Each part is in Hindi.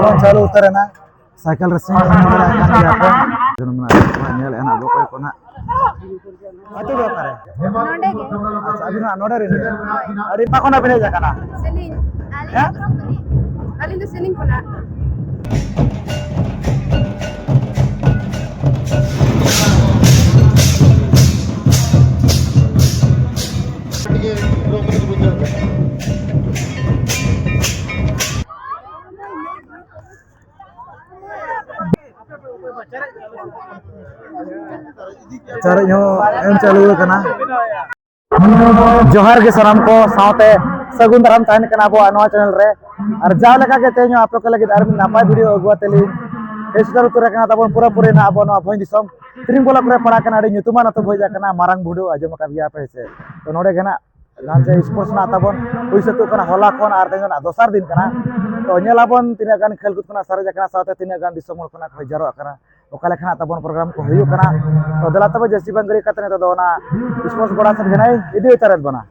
Kawan चालू उतर है ना cycle racing akan dilakukan jangan menyel enak pokoknya kona atu berapa re नोडे के अच्छा अभी ना नोडर ini अरे pak kona pilih jakana selling Ya? आलिंग तो सेलिंग कोना cara nyo em चालू करना जोहार के सलाम को साथे सगुन दाराम ताहन कना बो नवा चैनल रे और जा लगा के तेनो आप लोग लगे आर नापाय वीडियो अगुआतेली एसदर उतर कना तबन पूरा पूरे ना अबो नवा भोई दिसम त्रिम बोला करे पड़ा कना अडी nyutuman अतो भोई जा कना मारांग बुडो आजम का गया पे से तो नोडे गना गांजे स्पोर्ट्स ना तबन उइसे तो कना होला कोन आर तेनो ना दोसार दिन कना तो नेलाबन तिना गान खेल कुद कना सारे जकना साथे तिना गान दिसम कना खय जारो कना ओकाले खाना तबन प्रोग्राम को हुयु कना तो दला तब जसी बंगरी कतने तो दोना स्पोर्ट्स बड़ा सर गनाई इदी उतरत बना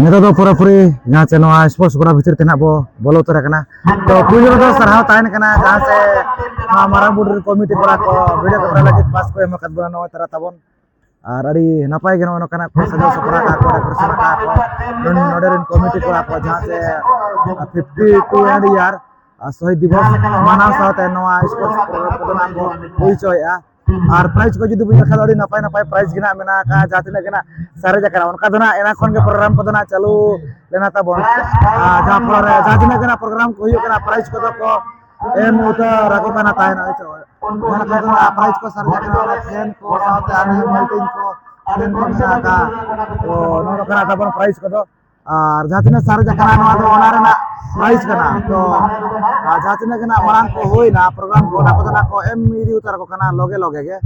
नितो तो पूरा पूरी यहाँ से नवा स्पोर्ट्स बड़ा भीतर तेना बो बोलो उतर कना तो पुलिस तो सरहाव ताइन कना जहां से हमारा बुडर कमिटी बड़ा को वीडियो कैमरा लगे पास को एम कद बना तरह तबन और अड़ी नपाय गनो नो कना को सजो सपरा का को डेकोरेशन का को नोडर कमिटी को आप जहां से 52 एंड यार शहीद दिवस मानव साथे नवा स्पोर्ट्स प्रोग्राम को होई चोया और प्राइज को जुदी बुझा खाली नपाय नपाय प्राइज गिना मेना का जातिना गिना सारे जकरा उनका दना एना खन के प्रोग्राम को दना चालू लेना तबन जा पर जातिना गिना प्रोग्राम को हुयो कना प्राइज को को एम उतर रखो कना तायना चो मन का दना प्राइज को सारे जकरा फैन को साथे आने मल्टीन को फैन को ना का तो नो कना तबन प्राइज को दो और जातिना सारे जकरा नो दो ओना रेना प्राइज कना तो जातिना गिना मांग को होई ना प्रोग्राम को ना को दना को एम इदी उतर को कना लगे लगे के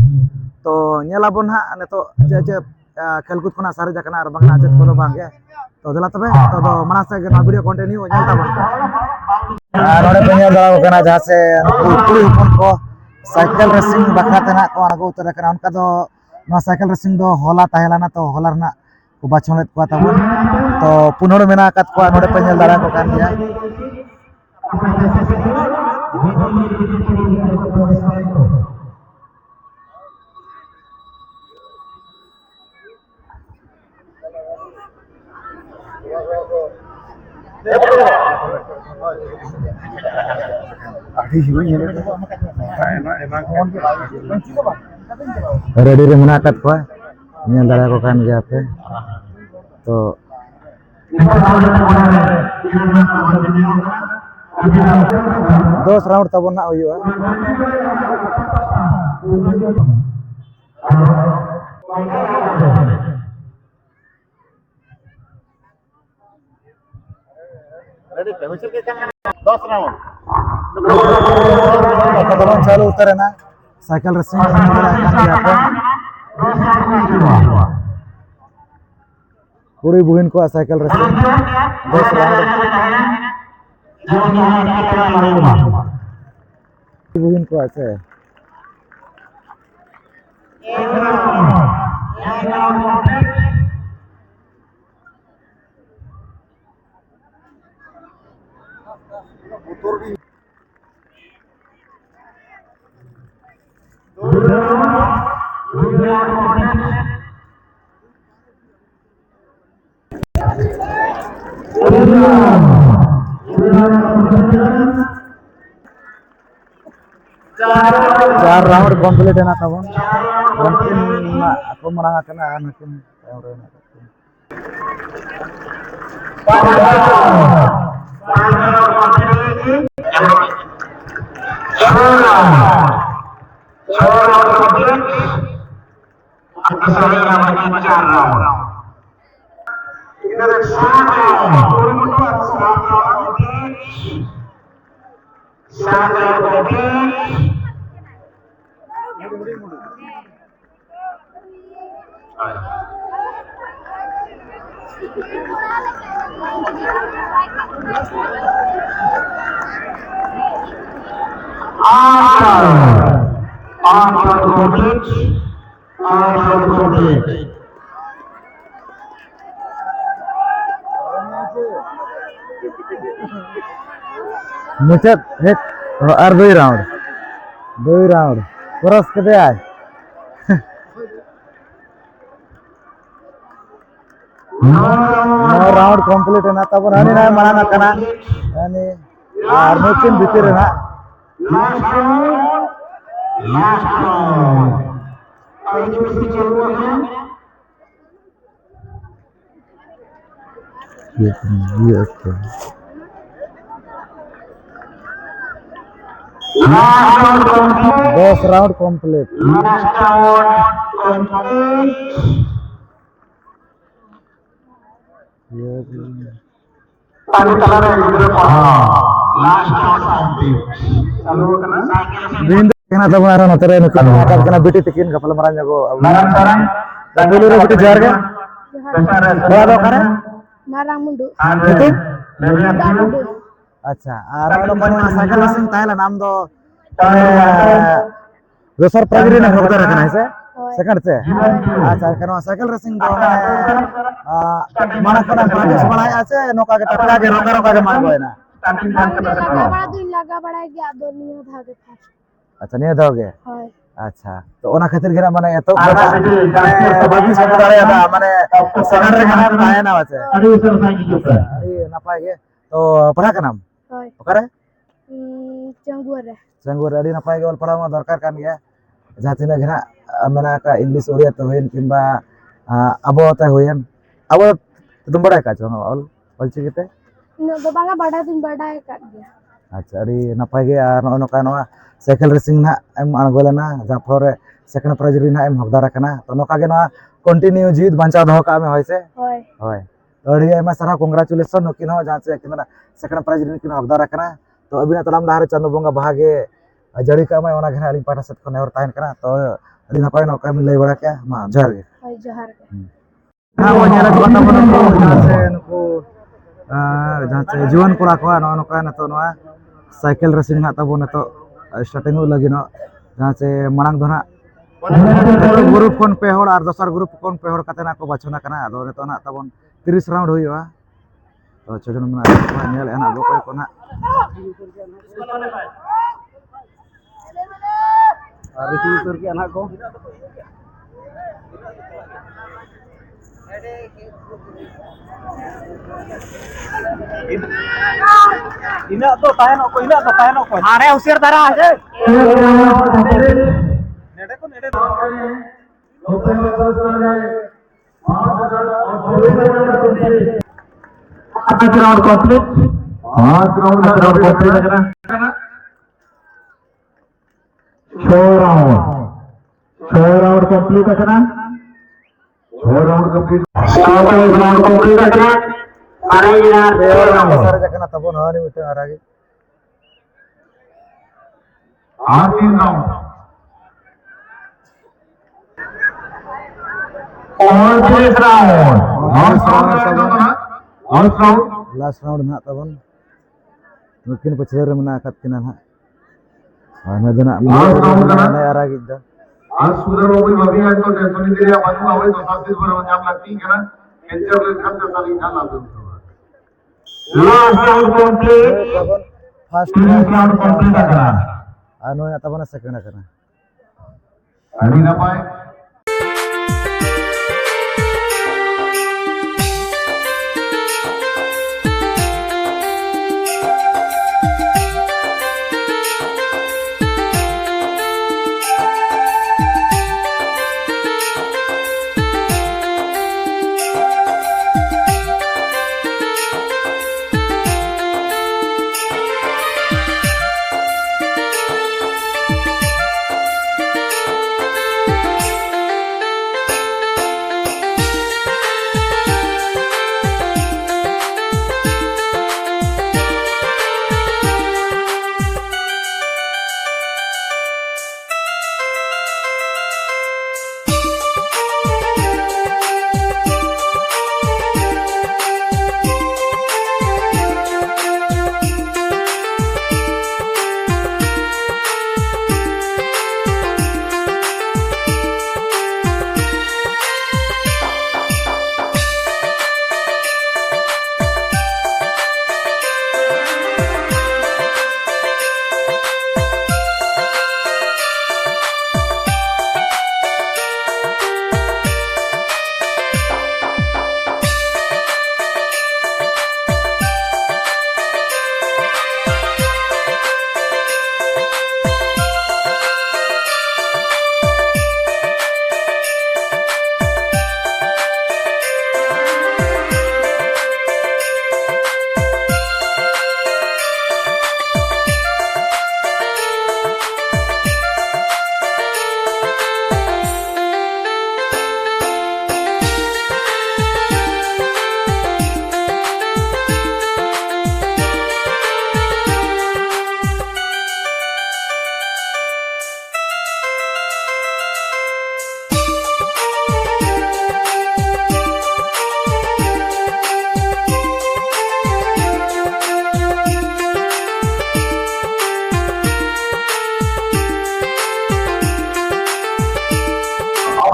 तो नेलाबन हा ने तो जे खेलकूद को सारे जकना और बांगना चेत को बांगे तो दला तबे तो मना से वीडियो कंटिन्यू हो जाता बन नोडे पेनिया दला को कना जहां से कुड़ी हुपन को साइकिल रेसिंग बखरा तना को आगो उतर कना उनका दो ना साइकिल रेसिंग दो होला ताहेला ना तो होला रना को बाछोलेत को तबन तो पुनोड़ मेना कत को नोडे पेनिया दला को कान दिया रेडी रे मेना कत को nyel dara ko kan gya pe to 10 round तब ना हुआ रेडी पे हुई के 10 राउंड कदम चालू उतर है ना साइकिल रेसिंग akan dilakukan पूरी बुगिन को साइकिल रेसिंग 10 राउंड बुगिन को ऐसे चार राउंड कंप्लीट है ना तबन मungkin aku merangkakkan anakin मुचत एक और 2 राउंड क्रॉस के आए नो राउंड कंप्लीट है ना तब हनी ना माना कना हनी और मुचिन भीतर है ना ये okay 10 round complete kena tahu mana notera ini kena biti tikin kapal marah jago dulu udah biti jar kan berapa karena Marang Mundu. itu Mundu. अच्छा आराम लोग बने साइकिल रेसिंग ताइला नाम दो दोसर प्राइज ने होता रखना है से सेकंड से अच्छा कनो साइकिल रेसिंग दो माना कना प्रैक्टिस बनाया আছে नोका के टपका के रोका के मान गए ना बड़ा दिन लगा बड़ा गया दो नियो धागे फास्ट अच्छा नहीं दोगे हाय अच्छा तो ओना खातिर गिरा माने तो बाकी सब दारे ना माने सेकंड रे गाना आया ना আছে अरे ना पाएगे तो पढ़ा का नाम हाय ओकरे चंगुर अड़ी नपाय के पढ़ा मा दरकार कान गया जहाँ तीन घेना मेना का इंग्लिश ओरिया तो होइन किंबा अबो ते होइन अबो तुम बड़ा का चो ऑल चिकिते न तो बांगा बड़ा दिन बड़ा है कर गया अच्छा अड़ी नपाय के नो नो का नो साइकिल रेसिंग ना एम अणगोलेना जहाँ पर सेकंड प्राइज री ना एम हकदार कना तो नोका के नो कंटिन्यू जीत बंचा दो का में होय से होय तो अड़ी एमा सारा कांग्रेचुलेशन नकिन हो जहाँ से किन सेकंड प्राइज री किन हकदार कना तो अबिना तलाम दाहरे चंदो बंगा भागे जड़ी का मैं ओना घेना अली पाटा सेट को नेवर ताइन कना तो अली नपाय नो का मिल बड़ा क्या मा जहर के हाय जहर के हां वो नेला बता बता तो जहाँ से नको जहाँ से जीवन कोड़ा को नो नो का न तो नो साइकिल रेसिंग ना तबो न तो स्टार्टिंग लगी नो जहाँ से मांग दोना ग्रुप कोन पे होड़ और दोसर ग्रुप कोन पे होड़ कते ना को बचना कना दो रे तो ना तबन 30 राउंड होइवा तो चजन मना नेल एना बो कोई कोना और इसी सुर के अना को ina to tahan ko are usir dara aja nede ko nede round complete 5 round complete kara 6 round complete kara 6 round complete 7 round complete kara are yaar sare jakana tabon hani mite arage 8 round last round na tabon mungkin peceder mena akat kinan ha ana dana na arage da आज सुधर हो गई अभी आज तो टेंशन नहीं दे रहा बाजू आवे तो 7 पर जाम लगती है ना कैंसर के खत सारी ना लागू last round complete first round complete करा अनु आता बना सेकंड करा अड़ी ना पाए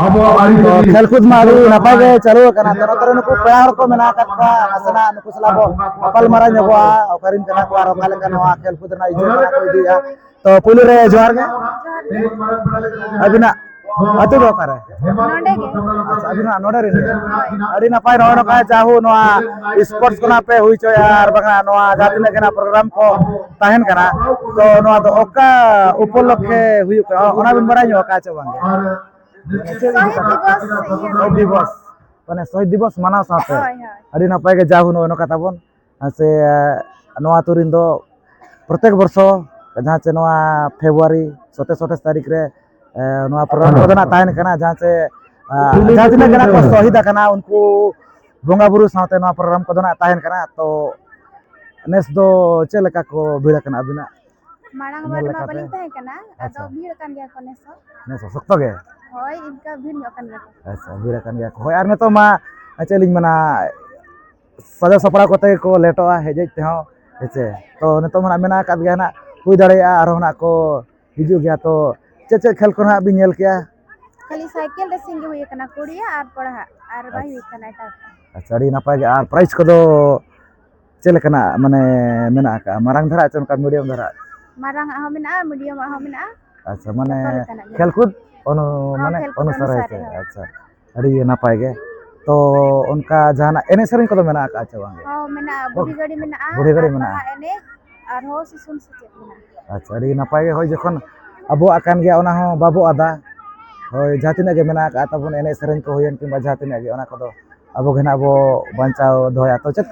तो खेल कूद मा अभी नपाय गे चालू करना तो नोतरे नुकु पेड़ हड़ को मेना कतका नासना नुकु सला बो अपल मारा ᱧᱚᱜᱚᱜᱼᱟ ᱚᱠᱟᱨᱤᱱ ᱠᱟᱱᱟ ᱠᱚ ᱟᱨ ᱚᱠᱟ ᱞᱮᱠᱟ ᱱᱚᱣᱟ ᱠᱷᱮᱞ ᱠᱩᱫ ᱨᱮᱱᱟᱜ ᱤᱡᱽᱡᱚᱛ ᱠᱟᱱᱟ ᱠᱚ ᱤᱫᱤᱭᱟ तो पुलु रे जोहार गे अबिना अतु दो करे नोंडे गे अच्छा अबिना नोडे रे अड़ी नपाय नो नका चाहू नोआ स्पोर्ट्स कोना पे हुई चो यार बगा नोआ जातिने केना प्रोग्राम को ताहेन कना तो नोआ दो ओका उपलक्षे हुई का ओना बिन बराय नो का चो बांगे शहीद दिवस माने शहीद दिवस माना साथे अड़ी नपाय गे जाहू नो नका ताबन से नोआ तुरिन दो प्रत्येक वर्ष जहाँ से नोआ फेब्रुआरी 27 तारीख रे नोआ प्रोग्राम को ना तायन कना जहाँ से जहाँ तिना कना को शहीद कना उनको बोंगा बुरु साथे नोआ प्रोग्राम को ना तायन कना तो नेस दो चे लेका को भीड़ कना अबिना मारांग बार मा बलिंग ताहे कना अदो भीड़ कान गया को नेसो सख्तो गे होय इनका भीड़ ᱧᱚᱜ कान गया अच्छा भीड़ कान गया होय आर नेतो मा चेलिंग मना सजा सपड़ा कोते को लेटोआ हेजेज ते हो हेचे तो नेतो मना मेना काद गया ना हुई दाड़ेया आरो ना को हिजु गया तो चे खेल को ना बिन नेल किया खाली साइकिल रेसिंग गे हुई कना कुड़िया आर पढ़ा आर बाई हुई कना एटा अच्छा अड़ी नपाय गे आर प्राइस को दो चले कना माने मेना का मारांग धरा चन का मीडियम धरा मारांग आहो मेना मीडियम आहो मेना अच्छा माने खेल कूद ओनो माने अनुसार है अच्छा अड़ी नपाय गे तो उनका जाना एने सरिन को दो मेना का अच्छा बांगे हां मेना बुढ़ी गाड़ी मेना बुढ़ी गाड़ी मेना एने आर हो सिसुन सचेत मेना अच्छा अड़ी नपाय गे होय जखन अबो आकान गया ओना हो बाबू आदा होय जातिना गे मेना का तबन एने सरिन को होयन किबा जातिना गे ओना को दो अबो गेना अबो बांचाव दोया तो चेत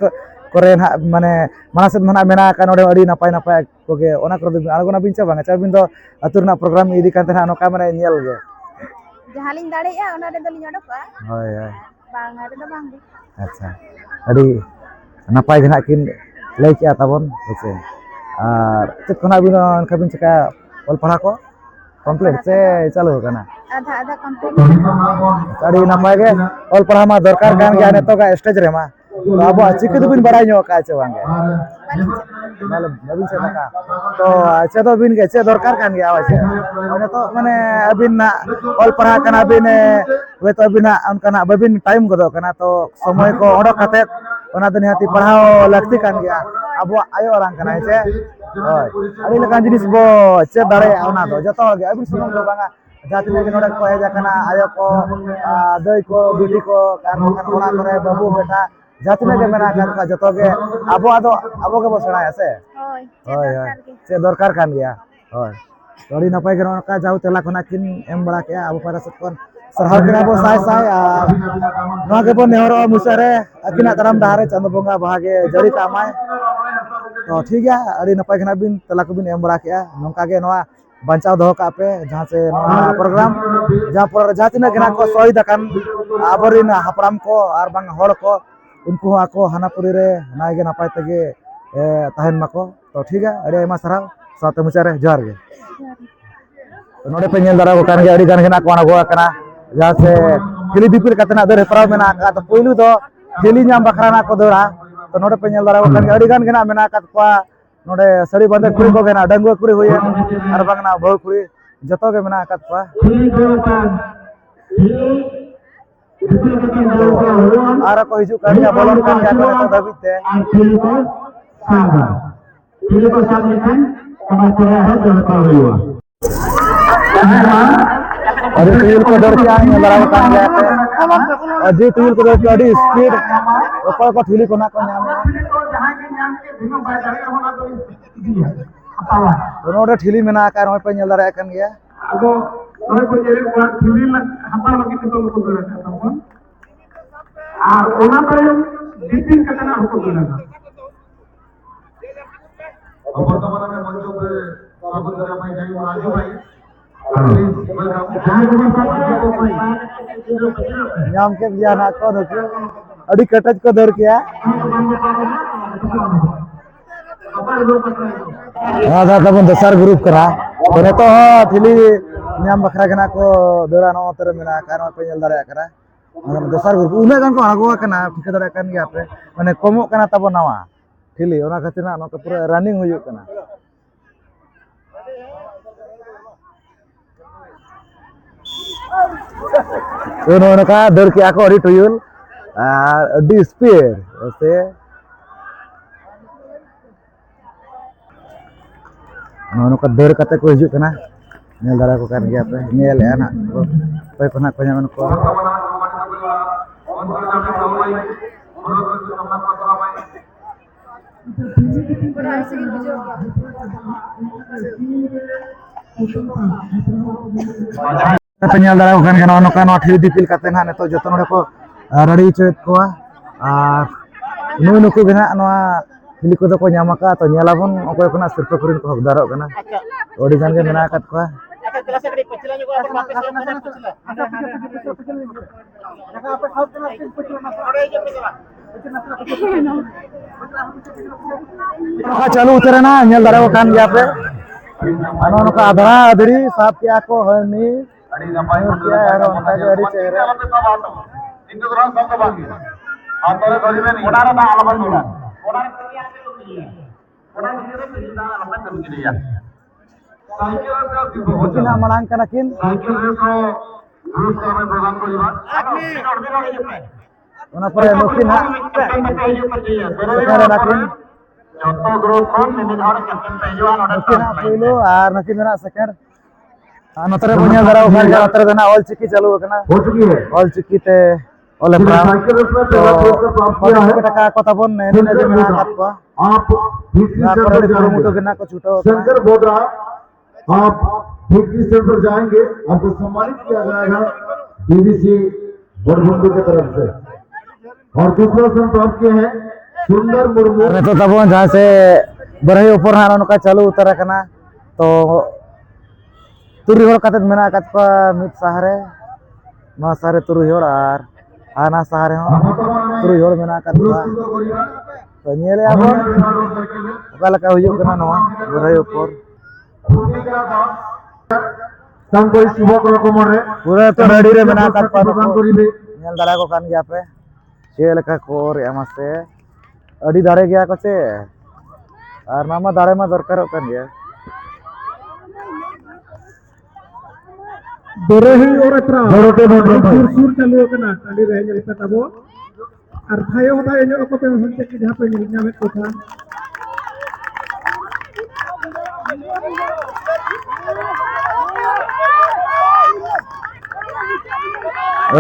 करे ना माने मानसद मना मेना का नोडे अड़ी नपाय नपाय को गे ओना को दो आगोना बिन चा बांगा चा बिन दो अतुरना प्रोग्राम इदी कान तना नोका माने नेल गे जहालिन दाड़ेया ओना रे दलिन अडोका होय होय बांगा रे दो बांगे अच्छा अड़ी नपाय गेना किन लay किया तबन हेचे और चेत कोना बिन अनका बिन चका ऑल पढ़ा को कंप्लीट से चालू करना आधा आधा कंप्लीट अड़ी नपाय गे ऑल पढ़ा मा दरकार कान गया नेतो का स्टेज रे मा तो अब चिक बिन बड़ाई नो का चे बांगे माल नवीन से का तो अच्छा तो बिन के चे दरकार कान गया आवाज ओने तो माने अबिन ना ऑल पढ़ा कना बिन वे तो अबिन उनका ना बबिन टाइम गदो कना तो समय को ओडो कते ओना दनियाती पढ़ाओ लगती कान गया अब आयो orang कना छे होय अड़ी लका जिनिस बो चे दाड़े ओना दो जतो गे अबिन सुनम दो बांगा जाति ने नोडे को हेजा कना आयो को दई को बिटी को कार ओना करे बाबू बेटा जाति ने मेना कान का जतो गे अबो अबो के बसणा से होय होय से दरकार कान गया होय तोड़ी नपाय के का जाऊ तेला कोना किन एम बड़ा के अब पारा सतकोन सरहाव के बो साय साय नो के बो नेहरो मुसरे अकिना तरम दारे चंद बोंगा भागे जड़ी कामाय तो ठीक है अड़ी नपाय के बिन तेला को बिन एम बड़ा के नोका के नोआ बचाव दो का पे जहां से नोआ प्रोग्राम जहां पर जाति ने गना को शहीद अकन आबरिन हपराम को आर बांग हड़ को उनको आको हानापुरी रे नाय गे नपाय तगे ताहेन माको तो ठीक है अड़ी आयमा सराव साथे मुचारे जोहार गे तो नोडे पे नेल दारा को कान गे अड़ी गान गेना कोना गो कना जहां से खिली दिपिल कतना दर हेपराव मेना का तो पहिलु दो खिली नाम बखरा ना को दोरा तो नोडे पे नेल दारा को कान गे अड़ी गान गेना मेना का को नोडे सड़ी बंदे कुड़ी को गेना डंगो कुड़ी होय आर बांगना बहु कुड़ी जतो गे मेना का को आरा को हिजु कान बोलन कान गया को तो दबिते अरे तुल को डर के आए लड़ाई कान गया अजी तुल को डर के अड़ी स्पीड ऊपर को ठिली को ना को नाम नोडे ठिली मेना का रोय पे नेल दारा कान गया अब रोय को जेरे को ठिली हपा लगी तो को दोला तपन আর ওনা পরে দিন কতনা হতো না বর্তমানে মঞ্চ উপরে স্বাগত করা পাই যাই রাজু ভাই नाम के दिया ना को दो अड़ी कटज को दर किया आधा तबन दसर ग्रुप करा बने तो थिली नाम बखरा गना को दोरा नो तर मेना कानो पे नेल दारा करा दसर ग्रुप उना गान को आगो कना ठीक दारा कान गया पे माने कमो कना तब नावा थिली ओना खातिर ना नो पूरा रनिंग हुई कना नोका दर के आको अड़ी टुयुल अड़ी स्पीड से नोका दर कते को हिजुक कना नेल दारा को kan गया पे नेल है ना पे कोना को ᱧᱟᱢ को पेnyal दारा को kan kana नोका नो ठि दिपिल कते ना नेतो जतो नोडे को रडी चोत को आर नुकु गना नोआ हिली को को ᱧᱟᱢᱟका तो ᱧᱮᱞᱟᱵᱚᱱ ᱚᱠᱚᱭ ᱠᱚᱱᱟ ᱥᱤᱨᱯᱟᱹ ᱠᱚᱨᱤᱱ ᱠᱚ ᱦᱚᱠᱫᱟᱨᱚᱜ ᱠᱟᱱᱟ ᱚᱰᱤ ᱜᱟᱱ ᱜᱮ ᱢᱮᱱᱟᱜ ᱟᱠᱟᱫ ᱠᱚᱣᱟ चालू उतरना ᱧᱮᱞ ᱫᱟᱲᱮ ᱠᱟᱱ ᱜᱮᱭᱟ ᱯᱮ ᱟᱱᱚ ᱱᱚᱠᱟ ᱟᱫᱷᱟ ᱟᱫᱷᱲᱤ ᱥᱟᱵ ᱠᱮᱜᱼᱟ ᱠᱚ ᱦᱟᱹᱱᱤ ᱟᱨ ᱚᱱᱠᱟ ᱜᱮ ᱟᱹᱰᱤ ᱪᱮᱦᱨᱟ Kina malang kana kin ona pore nukin ha sekare nakin nukin pilo ar nukin na sekar anotare punya dara ukhar ga anotare dana all chiki chalu kana ho chuki hai all chiki te ole pram taka kota bon ne ne je mena kat ko आप शंकर बोदरा आप फिटनेस सेंटर जाएंगे आपको सम्मानित किया जाएगा बीबीसी बड़बंधु की तरफ से और दूसरा स्थान प्राप्त किए हैं सुंदर मुर्मू तो तब जहाँ से बरही ऊपर ना उनका चालू उतर करना तो तुरी होड़ कते मेना कत को मित सहारे नो सहारे तुरी होड़ आर आना सहारे हो तुरी होड़ मेना कत तो ñele abon okala ka huyuk kana no barahi upor संकोई शुभक रकमरे पूरा तो रेडी रे मेना kat pa ñel dara ko kan gya pe chel ka kor emase adi dare gya ko che ar nama dare ma dorkarok kan gya Barhi और अत्रा सुर चालू कना टाली रहे जल पे तबो और थायो होता है जो को पे हंते की जहां पे मिलना में तो था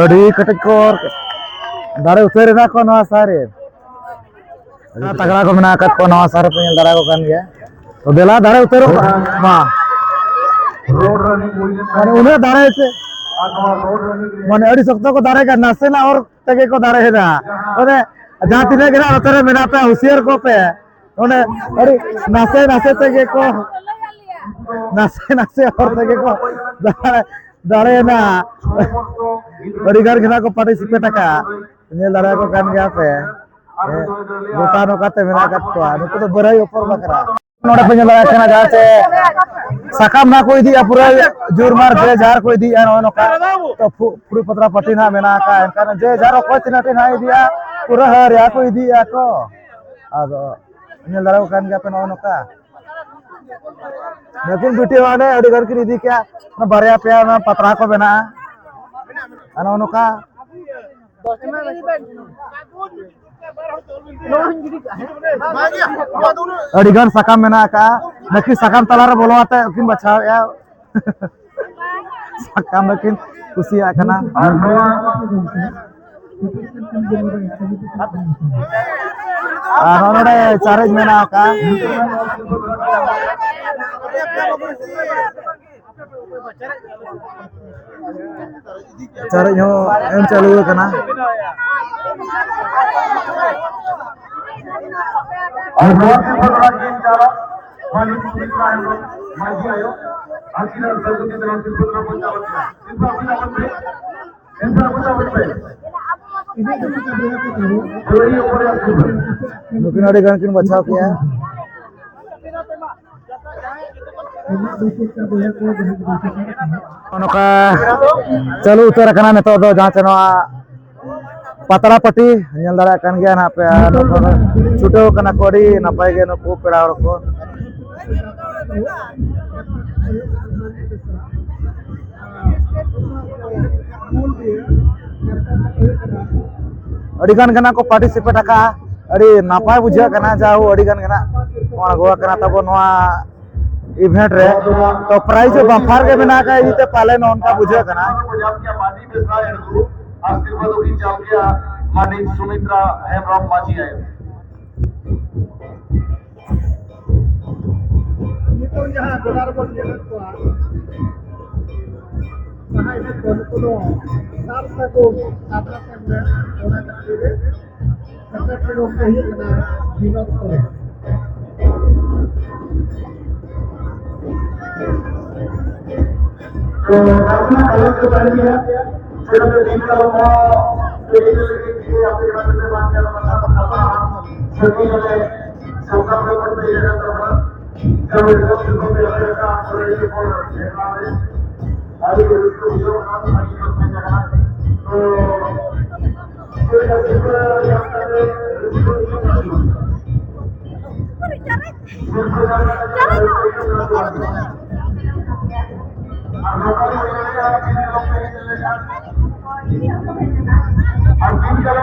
adi ketek kor dare utere na ko no sare tagड़ा को मेना kat ko no sare punya dara ko kan gya to dela dare utero ma road running हुई है माने उन्हें दारे से माने अड़ी सकता को दारे का नसे ना और तके को दारे है ना अरे जहाँ तीने गिरा उतरे मेरा पे होशियार को पे उन्हें अरे नसे नसे तके को नसे नसे और तके को दारे दारे ना अड़ी घर गिरा को पार्टिसिपेट का ये दारे को kan गया पे गोटा नो काते मेरा कत को नुको तो बराई ऊपर बकरा नोड़ा पे लगा खाना जहाँ से साकाम ना कोई दिया पूरा जोर मार जे जार कोई दिया नो का तो पूरी पत्रा पट्टी ना मेना का एनका जे जार कोई तिनाटे ना दिया पूरा हर या कोई दिया को अब ᱧᱮᱞ ᱫᱟᱨᱟᱣ ᱠᱟᱱ ᱜᱮᱭᱟ ᱯᱮ नो का लेकिन बिटी वाले अड़ी घर की निधि क्या ना बारया पे ना पत्रा को बना नो का अड़ीगन साकाम मेना का नकी साकाम तलारे बोलो आते उकिन बचाव या साकाम नकिन कुसिया कना नोडे चारेज मेना का चारेज हो एम चालू कना mungkin ada kan kin bacau ya noka चालू उतर kana neto do jahan cheno patara pati nyel dara kan gya na pe chuto kana kodi napai ge no ko peda hor ko अड़ी गान गना को पार्टिसिपेट आका अड़ी नापाय बुझा कना जाऊ अड़ी गान गना गोवा कना तब नोआ इवेंट रे तो प्राइज बम्फार के बिना का इते पाले न उनका बुझा कना आशीर्वाद की चाल गया मानिक सुमित्रा हेमराम माझी है ये तो यहाँ गोदार बोल जगत को कहाँ इसे कोनो साल से को आपला संग होना चाहिए सकत लोग कहीं बना विनोद करे तो अपना कलर को कर दिया फिर हमने दिन का लोगों के आपके ग्राम में बात किया था सभी ने सबका प्रकट किया था जब इसको शुरू में लगा और ये बोल रहे हैं आगे इसको जो काम नहीं करते जगह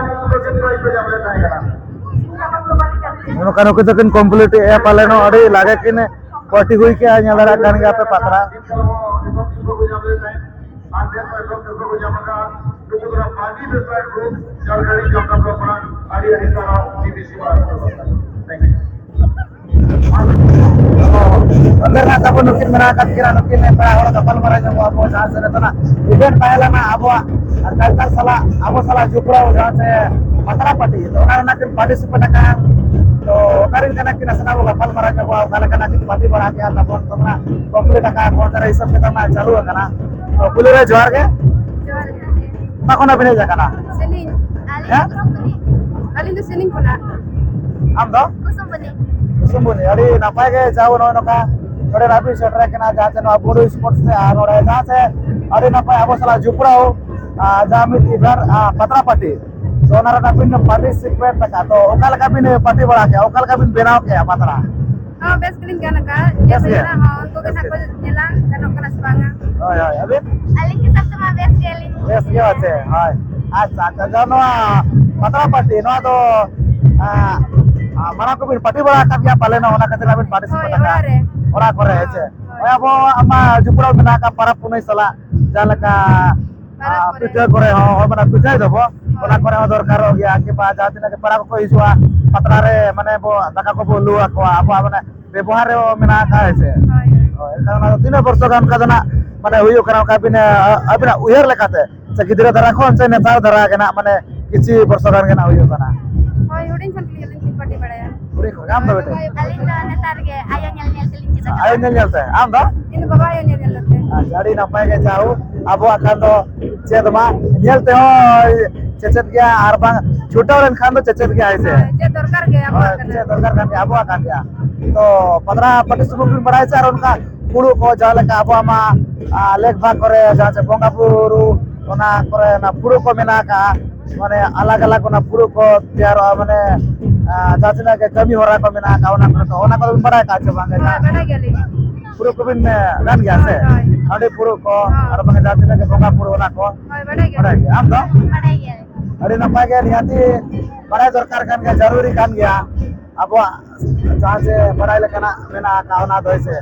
तो कोई ऐसे यहाँ उनका नुके तो किन कंप्लीट ए पाले नो अड़ी लागे किन पार्टी हुई के आ लड़ा कान गा पे पतरा अंदर ना तब नुकिन मेरा कत किरा नुकिन ने पड़ा और कपल मरा जो अब जहां से रहता इवेंट पायला ना अब कल साला अब साला जुपड़ा जहां से पतरा पार्टी तो ना किन पार्टिसिपेट का तो करिन कना किन सना वो कपल मरा जो काला कना किन पार्टी बना के तब तोना कंप्लीट का कौन तरह सब के तना चालू है ना तो पुलिस रे जोर के तखोना बिने जा कना सेलिंग आलिंग तो सेलिंग कोना आम दो सुम्बुनी अड़ी नपाय के जाओ नका नोडे राबी सेटर केना जहां से बोडो स्पोर्ट्स से आ नोडे जहां से अड़ी नपाय अब साला जुपड़ाओ जामित इधर पतरा पार्टी तो ओनारा ना बिन पार्टिसिपेट तका तो ओकाल का बिन पार्टी बड़ा के ओकाल का बिन बनाओ के पतरा हां बेस क्लीन गाना का ये बेला हां उनको के साथ नेला गाना कना सबांगा ओय ओय अबे आलिंग के साथ में बेस के আছে हाय अच्छा तो जानो पतरा पार्टी नो तो mana ko bin party bora ka dia pale na ona ka tena bin participate ka ora kore heche oya bo ama jupura mena ka para punai sala jalaka pita kore ho mana pita dobo ona kore dorkar ho gya ke ba jatina ke para ko isua patra re mane bo daka ko bolu ako abo mane ব্যবহারে mena ka heche karena 3 বছর gan ka dana mane huyu kana ka bin abina uyer lekate se gidira dara khon se neta dara kena mane kichi বছর gan kena huyu kana hoy huding san kli lin party badaya puri ko am do bete alin da netar ge ayo nyel kelinci da ayo nyel te am do ini baba ayo nyel late jadi napai ke jauh abo akan do cedma nyel te ho cecet gya ar bang छोटा ren khan do cecet gya aise je dorkar ge abo je dorkar kan abo akan dia तो 15 participate bin barai ar unka puru ko jala ka abo ama lek bhag kore jahan se bonga puru ona kore na puru ko mena ka माने अलग अलग ना पुरु को तैयार माने जातना के कमी हो रहा को मेना का ओना को बड़ा का छ बांगे बड़ा गेली पुरु को बिन गान गया से अडे पुरु को और माने जातना के बोंगा पुरु ओना को बड़ा गया हम तो बड़ा गेली अडे ना पागे नियाती बड़ा दरकार कान के जरूरी कान गया अब जहां से बड़ा लेकना मेना का ओना दोय से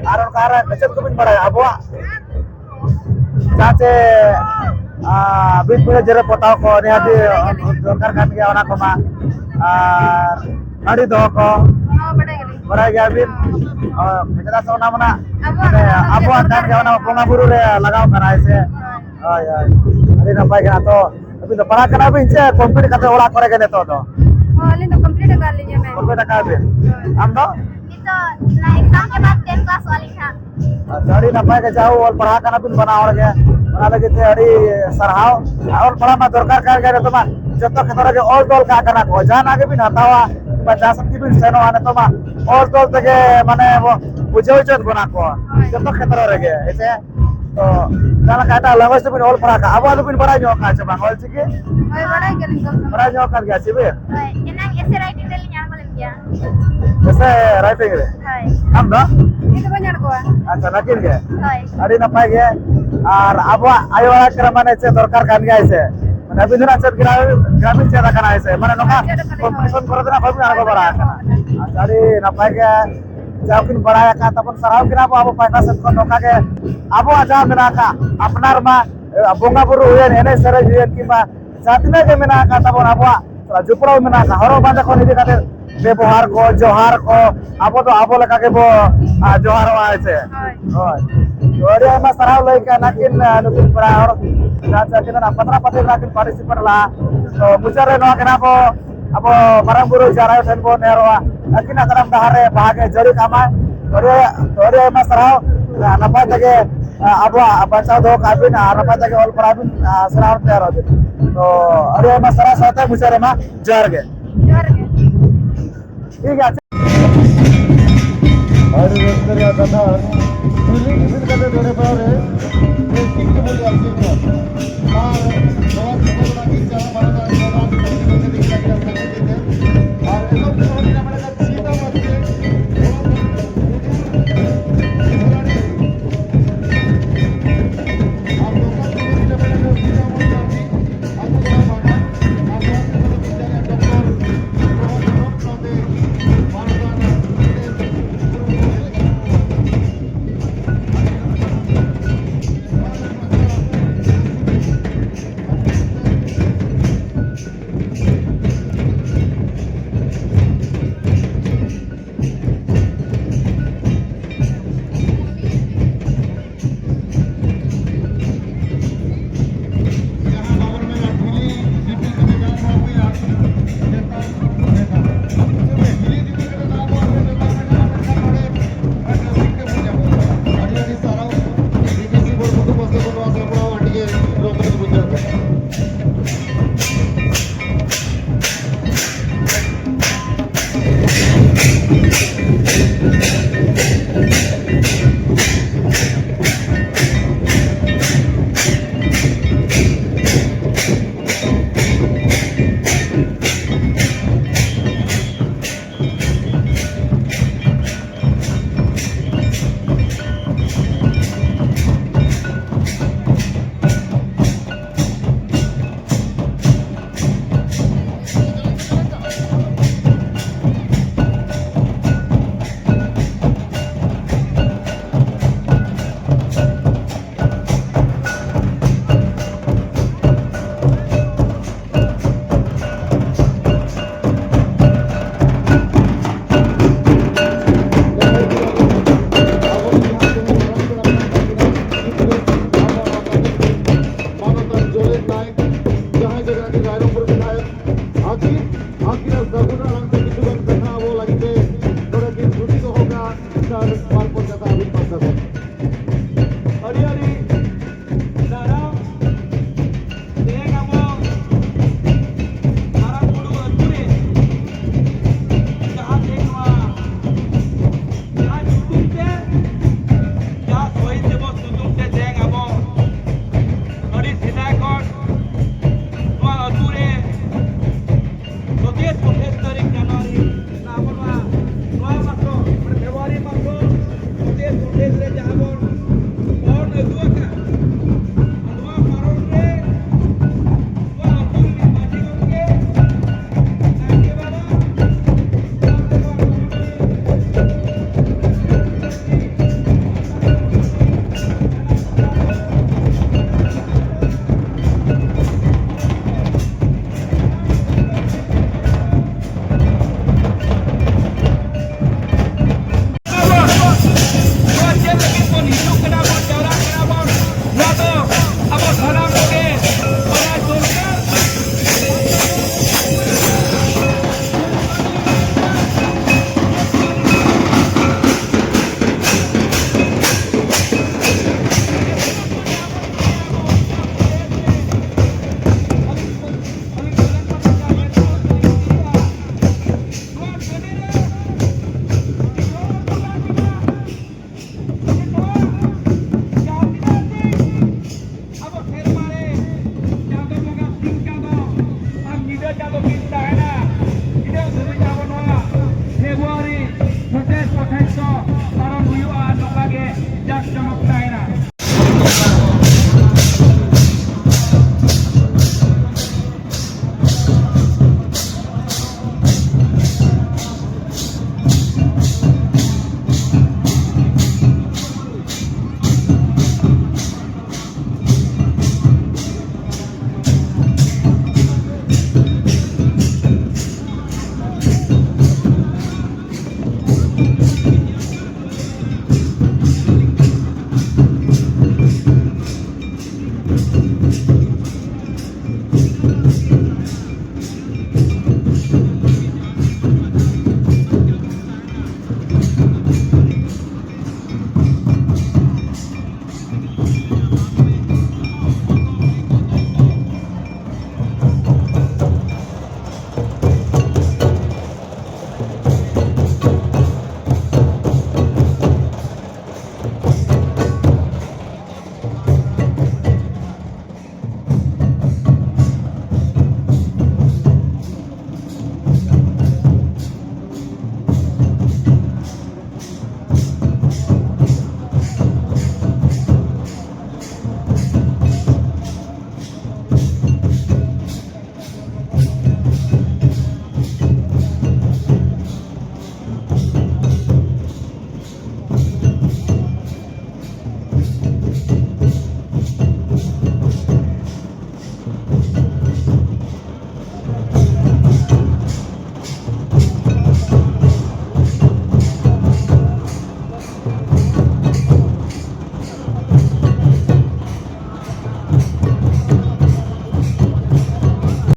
और कार बचत को बिन बड़ा अब जहां से बिन पुरे जरे पताव को निहाती दरकार kan gya ona ko ma nadi do ko bada gya bin kita sona mana abu akan gya ona bonga buru re lagaw kana ise ay ay adi napai kana to abin to para kana bin che complete kate ola kore ke neto to alin to complete कर लीजिए मैं complete ka bin am do itu na exam के बाद 10 क्लास वाली था jadi napai ke jauh और पढ़ा kana bin बना और गया बना लगे थे अड़ी सरहाव और बड़ा मा दरकार कर गए तो मा जतो खतरा के और दल का kana को जान आगे भी हतावा बच्चा सब की भी सेनो आने तो मा और दल तक माने वो बुझे चत बना को जतो खतरा रह गए ऐसे तो जाना काटा लंगस तो भी और पढ़ा का अब भी बड़ा जो का छ बांगल छी के ओए बड़ा गेली बड़ा जो कर गया छी बे ओए एना ऐसे राइटिंग ले लिया बोले क्या ऐसे राइटिंग रे हाय हम दो itu banyak ko अच्छा नकिन के हाय अड़ी ना पाए गए और अब आयो वाला माने से दरकार कान गया ऐसे माने अभी दिन चेत ग्रामीण चेत kana ऐसे माने नोका कंपटीशन करे देना भाबी आगो बड़ा kana आचारी नपाय के जाकिन बड़ाया का तबन सराव किना अब पाइका से को नोका के अब आजा मेना का अपनार मा बोंगा बुरु हुएन एने सरे हुएन किबा जातिना के मेना का तबन अब जुपड़ाव मेना का हरो बांधा को निदि खातिर व्यवहार को जोहार को अब लगा के बो जोहार ऐसे ओरे मा सराव लई का नाकिन नुकिन पड़ा और जाचा किना 15 पति नाकिन पार्टिसिपेट ला तो मुचारे नो केना बो अब मारांग बुरु जाराय ठन बो नेरवा नाकिन तरफ दहारे भागे जरी कामा ओरे मा सराव नपाय तके अब बचाव दो काबिन नपाय तके ऑल पराबिन सराव तैयार हो तो ओरे मा सराव साथे मुचारे मा जर गे ठीक है और दोस्तों या कथा दिल्ली किसी कदे दोने पर